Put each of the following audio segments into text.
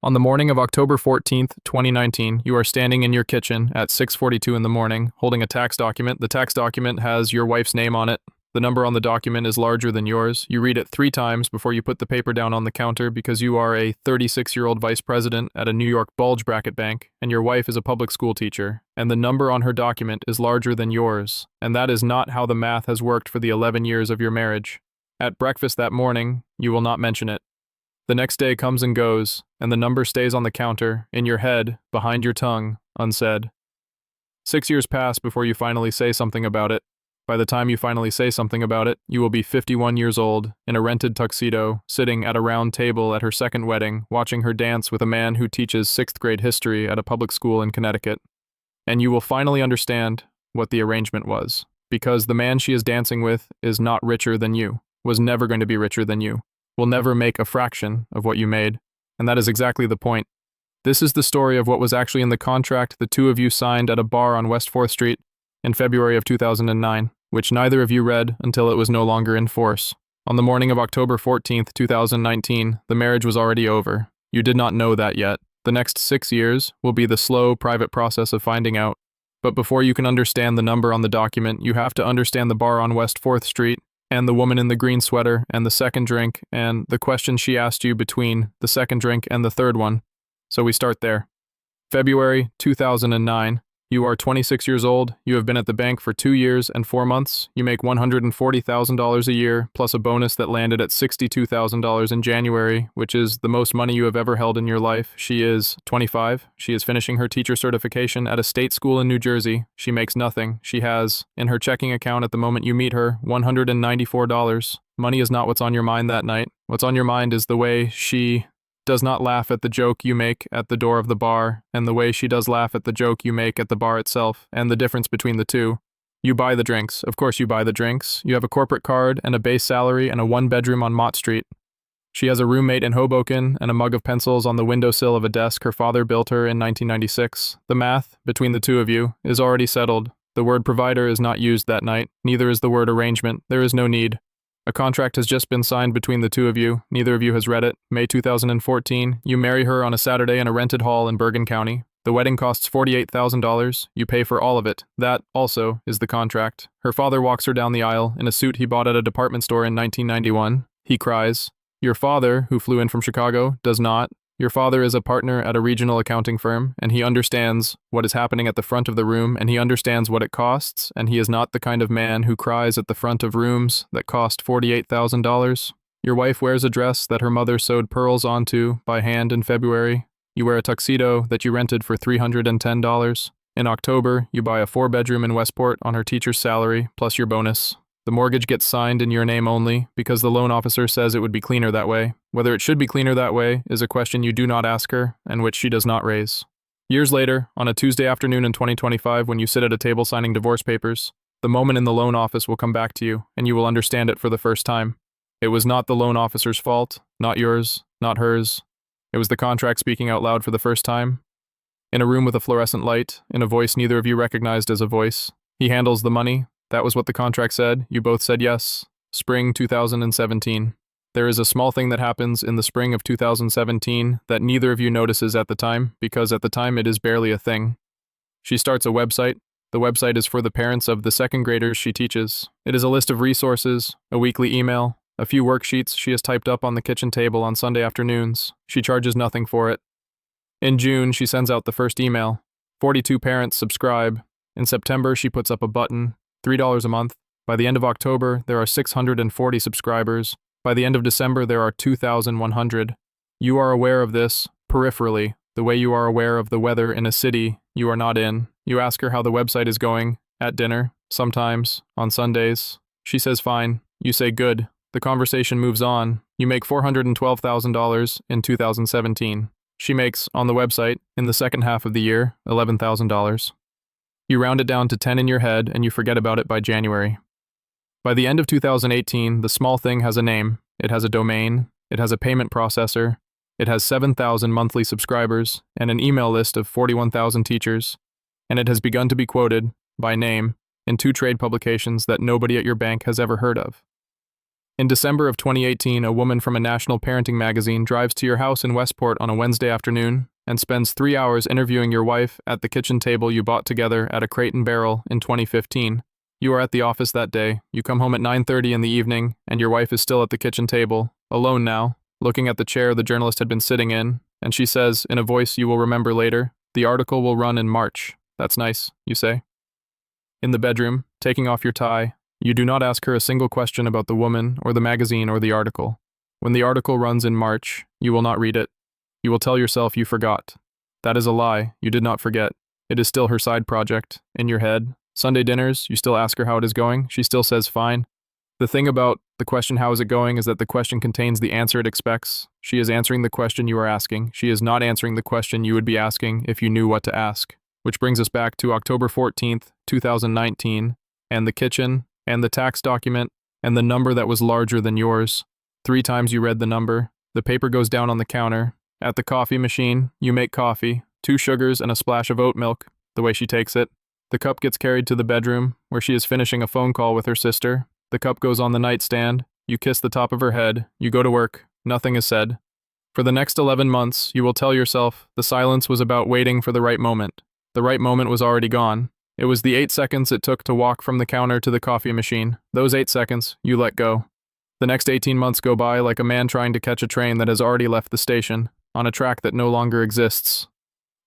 On the morning of October 14th, 2019, you are standing in your kitchen at 6:42 in the morning, holding a tax document. The tax document has your wife's name on it. The number on the document is larger than yours. You read it 3 times before you put the paper down on the counter because you are a 36-year-old vice president at a New York bulge bracket bank, and your wife is a public school teacher, and the number on her document is larger than yours, and that is not how the math has worked for the 11 years of your marriage. At breakfast that morning, you will not mention it. The next day comes and goes, and the number stays on the counter, in your head, behind your tongue, unsaid. 6 years pass before you finally say something about it. By the time you finally say something about it, you will be 51 years old, in a rented tuxedo, sitting at a round table at her second wedding, watching her dance with a man who teaches 6th grade history at a public school in Connecticut. And you will finally understand what the arrangement was, because the man she is dancing with is not richer than you, was never going to be richer than you, will never make a fraction of what you made, and that is exactly the point. This is the story of what was actually in the contract the two of you signed at a bar on West 4th Street in February of 2009, which neither of you read until it was no longer in force. On the morning of October 14th, 2019, the marriage was already over. You did not know that yet. The next 6 years will be the slow, private process of finding out. But before you can understand the number on the document, you have to understand the bar on West 4th Street, and the woman in the green sweater, and the second drink, and the question she asked you between the second drink and the third one. So we start there. February 2009. You are 26 years old, you have been at the bank for 2 years and 4 months, you make $140,000 a year, plus a bonus that landed at $62,000 in January, which is the most money you have ever held in your life. She is 25, she is finishing her teacher certification at a state school in New Jersey, she makes nothing, she has, in her checking account at the moment you meet her, $194. Money is not what's on your mind that night. What's on your mind is the way she does not laugh at the joke you make at the door of the bar, and the way she does laugh at the joke you make at the bar itself, and the difference between the two. You buy the drinks. Of course you buy the drinks. You have a corporate card and a base salary and a 1-bedroom on Mott Street. She has a roommate in Hoboken and a mug of pencils on the windowsill of a desk her father built her in 1996. The math, between the two of you, is already settled. The word provider is not used that night. Neither is the word arrangement. There is no need. A contract has just been signed between the two of you. Neither of you has read it. May 2014, you marry her on a Saturday in a rented hall in Bergen County. The wedding costs $48,000. You pay for all of it. That, also, is the contract. Her father walks her down the aisle in a suit he bought at a department store in 1991. He cries. Your father, who flew in from Chicago, does not. Your father is a partner at a regional accounting firm, and he understands what is happening at the front of the room, and he understands what it costs, and he is not the kind of man who cries at the front of rooms that cost $48,000. Your wife wears a dress that her mother sewed pearls onto by hand in February. You wear a tuxedo that you rented for $310. In October, you buy a 4-bedroom in Westport on her teacher's salary, plus your bonus. The mortgage gets signed in your name only, because the loan officer says it would be cleaner that way. Whether it should be cleaner that way is a question you do not ask her, and which she does not raise. Years later, on a Tuesday afternoon in 2025 when you sit at a table signing divorce papers, the moment in the loan office will come back to you, and you will understand it for the first time. It was not the loan officer's fault, not yours, not hers. It was the contract speaking out loud for the first time. In a room with a fluorescent light, in a voice neither of you recognized as a voice. He handles the money. That was what the contract said. You both said yes. Spring 2017. There is a small thing that happens in the spring of 2017 that neither of you notices at the time, because at the time it is barely a thing. She starts a website. The website is for the parents of the second graders she teaches. It is a list of resources, a weekly email, a few worksheets she has typed up on the kitchen table on Sunday afternoons. She charges nothing for it. In June, she sends out the first email. 42 parents subscribe. In September, she puts up a button. $3 a month. By the end of October, there are 640 subscribers. By the end of December, there are 2,100. You are aware of this, peripherally, the way you are aware of the weather in a city you are not in. You ask her how the website is going, at dinner, sometimes, on Sundays. She says fine. You say good. The conversation moves on. You make $412,000 in 2017. She makes, on the website, in the second half of the year, $11,000. You round it down to 10 in your head, and you forget about it by January. By the end of 2018, the small thing has a name, it has a domain, it has a payment processor, it has 7,000 monthly subscribers, and an email list of 41,000 teachers, and it has begun to be quoted, by name, in 2 trade publications that nobody at your bank has ever heard of. In December of 2018, a woman from a national parenting magazine drives to your house in Westport on a Wednesday afternoon and spends 3 hours interviewing your wife at the kitchen table you bought together at a Crate and Barrel in 2015. You are at the office that day. You come home at 9:30 in the evening, and your wife is still at the kitchen table, alone now, looking at the chair the journalist had been sitting in, and she says, in a voice you will remember later, "The article will run in March." "That's nice," you say. In the bedroom, taking off your tie, you do not ask her a single question about the woman or the magazine or the article. When the article runs in March, you will not read it. You will tell yourself you forgot. That is a lie. You did not forget. It is still her side project, in your head. Sunday dinners, you still ask her how it is going. She still says fine. The thing about the question "how is it going" is that the question contains the answer it expects. She is answering the question you are asking. She is not answering the question you would be asking if you knew what to ask. Which brings us back to October 14th, 2019, and the kitchen, and the tax document, and the number that was larger than yours. 3 times you read the number. The paper goes down on the counter. At the coffee machine, you make coffee, 2 sugars and a splash of oat milk, the way she takes it. The cup gets carried to the bedroom, where she is finishing a phone call with her sister. The cup goes on the nightstand. You kiss the top of her head. You go to work. Nothing is said. For the next 11 months, you will tell yourself the silence was about waiting for the right moment. The right moment was already gone. It was the 8 seconds it took to walk from the counter to the coffee machine. Those 8 seconds, you let go. The next 18 months go by like a man trying to catch a train that has already left the station, on a track that no longer exists.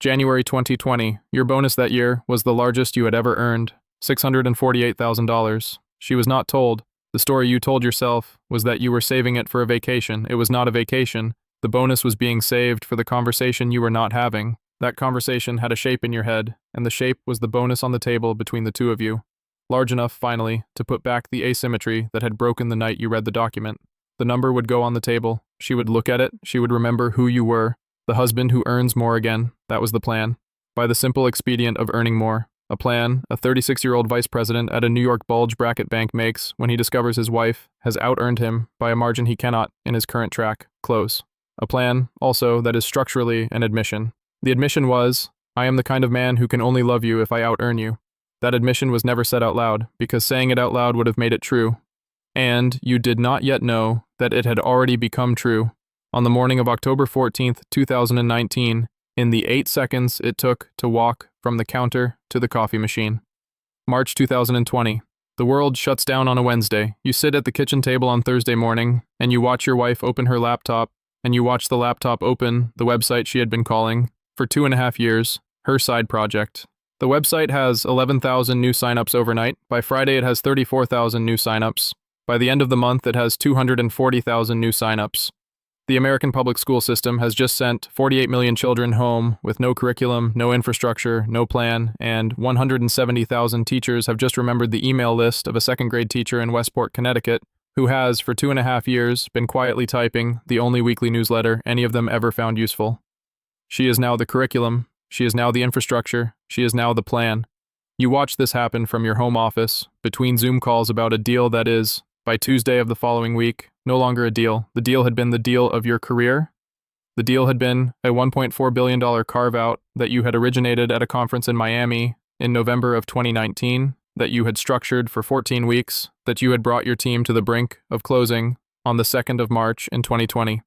January 2020, your bonus that year was the largest you had ever earned, $648,000. She was not told. The story you told yourself was that you were saving it for a vacation. It was not a vacation. The bonus was being saved for the conversation you were not having. That conversation had a shape in your head, and the shape was the bonus on the table between the two of you. Large enough, finally, to put back the asymmetry that had broken the night you read the document. The number would go on the table. She would look at it. She would remember who you were. The husband who earns more again. That was the plan. By the simple expedient of earning more. A plan a 36-year-old vice president at a New York bulge bracket bank makes when he discovers his wife has out-earned him by a margin he cannot, in his current track, close. A plan, also, that is structurally an admission. The admission was, "I am the kind of man who can only love you if I out-earn you." That admission was never said out loud, because saying it out loud would have made it true. And you did not yet know that it had already become true. On the morning of October 14th, 2019, in the 8 seconds it took to walk from the counter to the coffee machine. March 2020. The world shuts down on a Wednesday. You sit at the kitchen table on Thursday morning, and you watch your wife open her laptop, and you watch the laptop open the website she had been calling, for 2.5 years, her side project. The website has 11,000 new signups overnight. By Friday, it has 34,000 new signups. By the end of the month, it has 240,000 new signups. The American public school system has just sent 48 million children home with no curriculum, no infrastructure, no plan, and 170,000 teachers have just remembered the email list of a second-grade teacher in Westport, Connecticut, who has, for 2.5 years, been quietly typing the only weekly newsletter any of them ever found useful. She is now the curriculum. She is now the infrastructure. She is now the plan. You watch this happen from your home office, between Zoom calls about a deal that is, by Tuesday of the following week, no longer a deal. The deal had been the deal of your career. The deal had been a $1.4 billion carve-out that you had originated at a conference in Miami in November of 2019, that you had structured for 14 weeks, that you had brought your team to the brink of closing on the 2nd of March in 2020.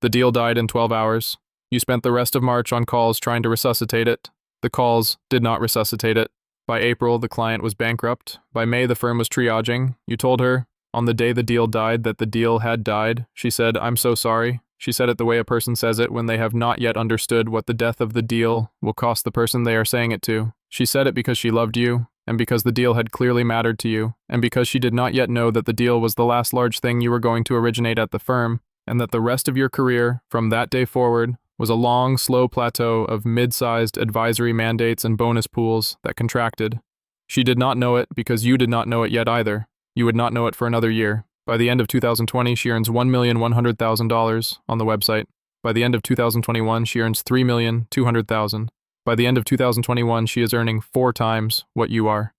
The deal died in 12 hours. You spent the rest of March on calls trying to resuscitate it. The calls did not resuscitate it. By April, the client was bankrupt. By May, the firm was triaging. You told her, on the day the deal died, that the deal had died. She said, "I'm so sorry." She said it the way a person says it when they have not yet understood what the death of the deal will cost the person they are saying it to. She said it because she loved you, and because the deal had clearly mattered to you, and because she did not yet know that the deal was the last large thing you were going to originate at the firm, and that the rest of your career, from that day forward, was a long, slow plateau of mid-sized advisory mandates and bonus pools that contracted. She did not know it because you did not know it yet either. You would not know it for another year. By the end of 2020, she earns $1,100,000 on the website. By the end of 2021, she earns $3,200,000. By the end of 2021, she is earning 4 times what you are.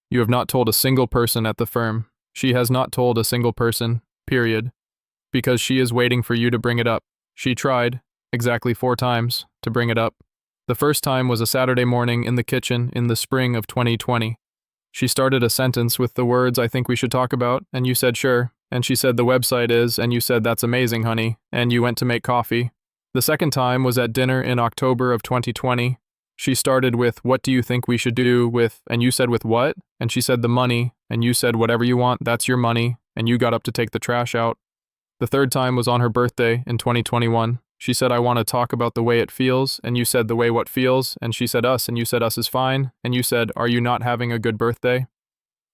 You have not told a single person at the firm. She has not told a single person, period. Because she is waiting for you to bring it up. She tried, exactly 4 times, to bring it up. The first time was a Saturday morning in the kitchen in the spring of 2020. She started a sentence with the words, "I think we should talk about," and you said sure. and she said the website is, and you said that's amazing, honey, and you went to make coffee. The second time was at dinner in October of 2020. She started with, what do you think we should do with, and you said with what? And she said the money, and you said whatever you want, that's your money, and you got up to take the trash out. The third time was on her birthday in 2021. She said, I want to talk about the way it feels, and you said the way what feels, and she said us, and you said us is fine, and you said, are you not having a good birthday?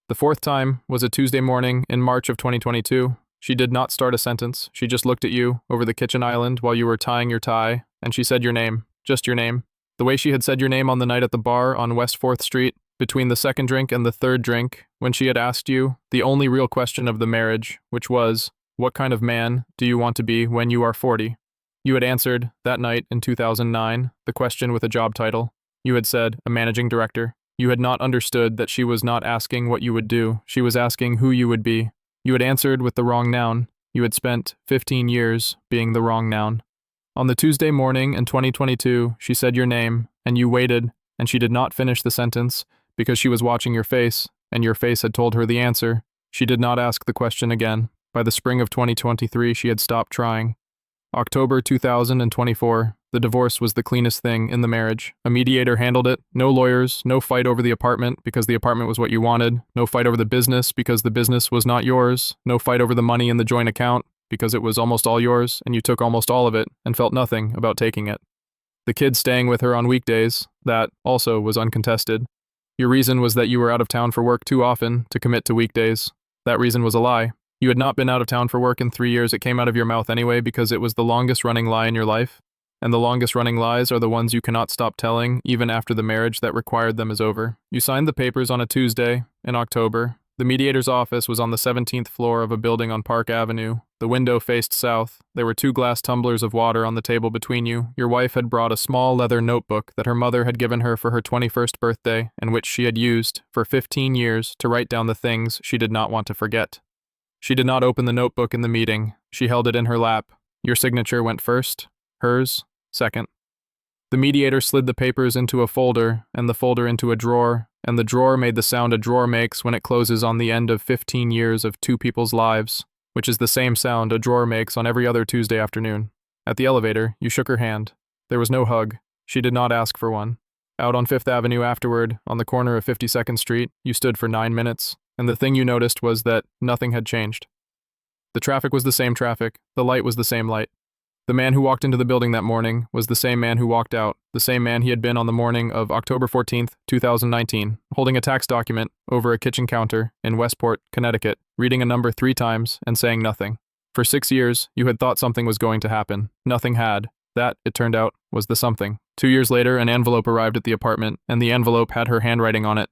The fourth time was a Tuesday morning in March of 2022. She did not start a sentence. She just looked at you over the kitchen island while you were tying your tie, and she said your name, just your name. The way she had said your name on the night at the bar on West 4th Street, between the second drink and the third drink, when she had asked you the only real question of the marriage, which was, what kind of man do you want to be when you are 40? You had answered, that night in 2009, the question with a job title. You had said, a managing director. You had not understood that she was not asking what you would do, she was asking who you would be. You had answered with the wrong noun. You had spent 15 years being the wrong noun. On the Tuesday morning in 2022, she said your name, and you waited, and she did not finish the sentence because she was watching your face, and your face had told her the answer. She did not ask the question again. By the spring of 2023, she had stopped trying. October 2024, the divorce was the cleanest thing in the marriage. A mediator handled it. No lawyers, no fight over the apartment because the apartment was what you wanted. No fight over the business because the business was not yours. No fight over the money in the joint account because it was almost all yours and you took almost all of it and felt nothing about taking it. The kids staying with her on weekdays, that also was uncontested. Your reason was that you were out of town for work too often to commit to weekdays. That reason was a lie. You had not been out of town for work in 3 years. It came out of your mouth anyway because it was the longest running lie in your life. And the longest running lies are the ones you cannot stop telling even after the marriage that required them is over. You signed the papers on a Tuesday in October. The mediator's office was on the 17th floor of a building on Park Avenue. The window faced south. There were 2 glass tumblers of water on the table between you. Your wife had brought a small leather notebook that her mother had given her for her 21st birthday and which she had used for 15 years to write down the things she did not want to forget. She did not open the notebook in the meeting. She held it in her lap. Your signature went first, hers second. The mediator slid the papers into a folder, and the folder into a drawer, and the drawer made the sound a drawer makes when it closes on the end of 15 years of 2 people's lives, which is the same sound a drawer makes on every other Tuesday afternoon. At the elevator, you shook her hand. There was no hug. She did not ask for one. Out on 5th Avenue afterward, on the corner of 52nd Street, you stood for 9 minutes, and the thing you noticed was that nothing had changed. The traffic was the same traffic, the light was the same light. The man who walked into the building that morning was the same man who walked out, the same man he had been on the morning of October 14th, 2019, holding a tax document over a kitchen counter in Westport, Connecticut, reading a number 3 times and saying nothing. For 6 years, you had thought something was going to happen. Nothing had. That, it turned out, was the something. 2 years later, an envelope arrived at the apartment, and the envelope had her handwriting on it.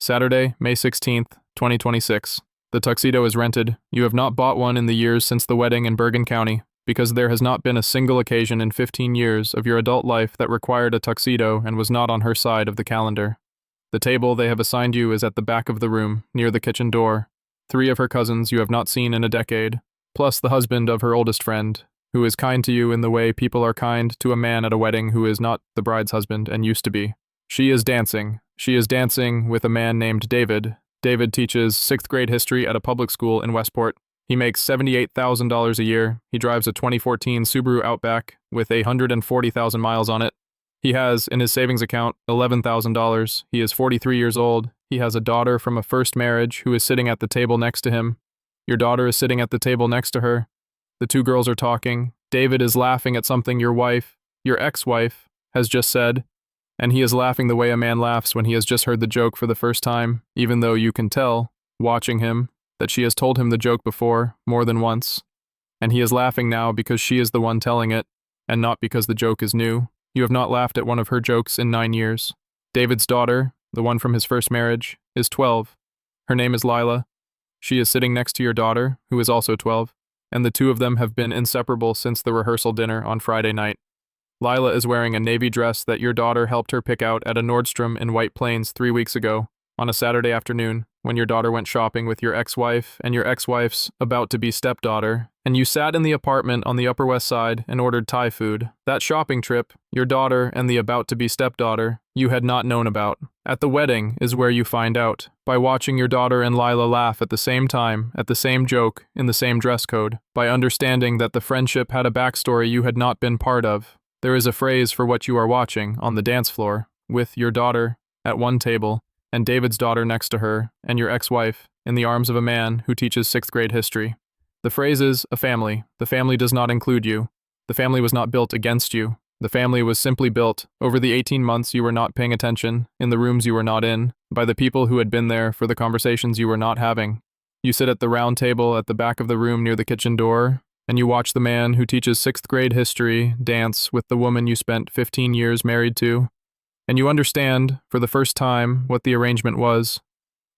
Saturday, May 16th, 2026. The tuxedo is rented. You have not bought one in the years since the wedding in Bergen County, because there has not been a single occasion in 15 years of your adult life that required a tuxedo and was not on her side of the calendar. The table they have assigned you is at the back of the room, near the kitchen door. 3 of her cousins you have not seen in a decade, plus the husband of her oldest friend, who is kind to you in the way people are kind to a man at a wedding who is not the bride's husband and used to be. She is dancing. She is dancing with a man named David. David teaches 6th grade history at a public school in Westport. He makes $78,000 a year. He drives a 2014 Subaru Outback with 140,000 miles on it. He has, in his savings account, $11,000. He is 43 years old. He has a daughter from a first marriage who is sitting at the table next to him. Your daughter is sitting at the table next to her. The 2 girls are talking. David is laughing at something your wife, your ex-wife, has just said, and he is laughing the way a man laughs when he has just heard the joke for the first time, even though you can tell, watching him, that she has told him the joke before, more than once, and he is laughing now because she is the one telling it, and not because the joke is new. You have not laughed at one of her jokes in 9 years. David's daughter, the one from his first marriage, is 12. Her name is Lila. She is sitting next to your daughter, who is also 12, and the 2 of them have been inseparable since the rehearsal dinner on Friday night. Lila is wearing a navy dress that your daughter helped her pick out at a Nordstrom in White Plains 3 weeks ago, on a Saturday afternoon, when your daughter went shopping with your ex-wife and your ex-wife's about-to-be stepdaughter, and you sat in the apartment on the Upper West Side and ordered Thai food. That shopping trip, your daughter and the about-to-be stepdaughter, you had not known about. At the wedding is where you find out, by watching your daughter and Lila laugh at the same time, at the same joke, in the same dress code, by understanding that the friendship had a backstory you had not been part of. There is a phrase for what you are watching on the dance floor, with your daughter at one table, and David's daughter next to her, and your ex-wife in the arms of a man who teaches 6th grade history. The phrase is a family. The family does not include you. The family was not built against you. The family was simply built, over the 18 months you were not paying attention, in the rooms you were not in, by the people who had been there for the conversations you were not having. You sit at the round table at the back of the room near the kitchen door, and you watch the man who teaches 6th grade history dance with the woman you spent 15 years married to, and you understand, for the first time, what the arrangement was.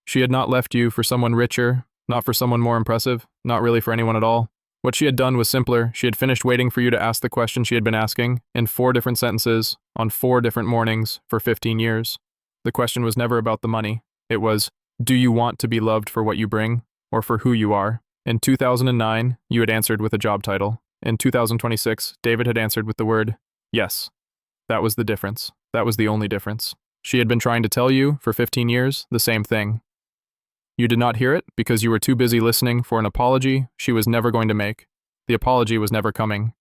She had not left you for someone richer, not for someone more impressive, not really for anyone at all. What she had done was simpler. She had finished waiting for you to ask the question she had been asking, in 4 different sentences, on 4 different mornings, for 15 years. The question was never about the money. It was, do you want to be loved for what you bring, or for who you are? In 2009, you had answered with a job title. In 2026, David had answered with the word, yes. That was the difference. That was the only difference. She had been trying to tell you, for 15 years, the same thing. You did not hear it because you were too busy listening for an apology she was never going to make. The apology was never coming.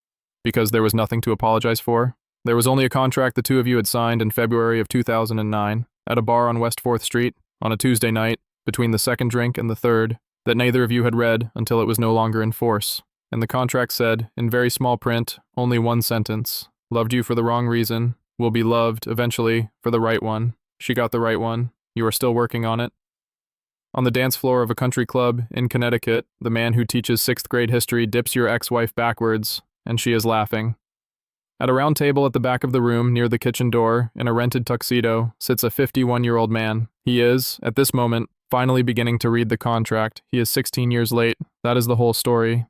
Because there was nothing to apologize for. There was only a contract the two of you had signed in February of 2009, at a bar on West 4th Street, on a Tuesday night, between the second drink and the third, that neither of you had read until it was no longer in force. And the contract said, in very small print, only one sentence, loved you for the wrong reason, will be loved, eventually, for the right one. She got the right one. You are still working on it. On the dance floor of a country club in Connecticut, the man who teaches 6th grade history dips your ex-wife backwards, and she is laughing. At a round table at the back of the room near the kitchen door, in a rented tuxedo, sits a 51-year-old man. He is, at this moment, finally beginning to read the contract. He is 16 years late. That is the whole story.